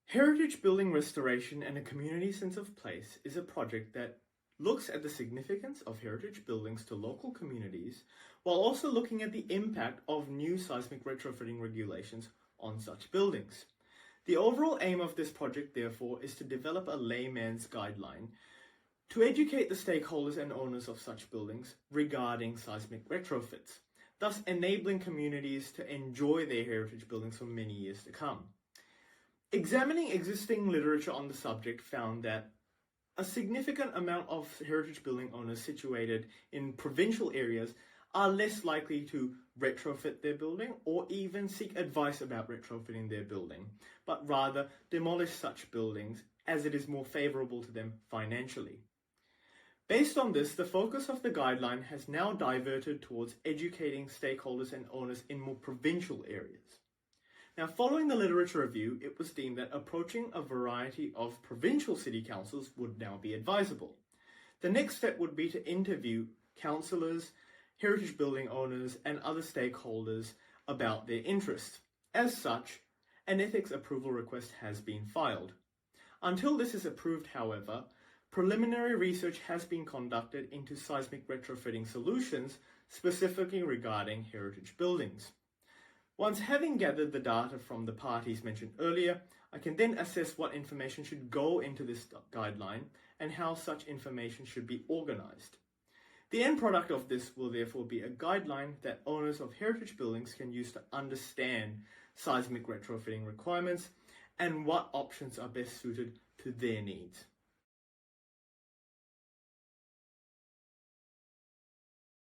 Heritage building restoration and a community sense of place is a project that looks at the significance of heritage buildings to local communities while also looking at the impact of new seismic retrofitting regulations on such buildings. The overall aim of this project, therefore, is to develop a layman's guideline to educate the stakeholders and owners of such buildings regarding seismic retrofits, thus enabling communities to enjoy their heritage buildings for many years to come. Examining existing literature on the subject found that a significant amount of heritage building owners situated in provincial areas are less likely to retrofit their building or even seek advice about retrofitting their building, but rather demolish such buildings as it is more favorable to them financially. Based on this, the focus of the guideline has now diverted towards educating stakeholders and owners in more provincial areas. Now, following the literature review, it was deemed that approaching a variety of provincial city councils would now be advisable. The next step would be to interview councillors, heritage building owners, and other stakeholders about their interests. As such, an ethics approval request has been filed. Until this is approved, however, preliminary research has been conducted into seismic retrofitting solutions, specifically regarding heritage buildings. Once having gathered the data from the parties mentioned earlier, I can then assess what information should go into this guideline and how such information should be organised. The end product of this will therefore be a guideline that owners of heritage buildings can use to understand seismic retrofitting requirements and what options are best suited to their needs.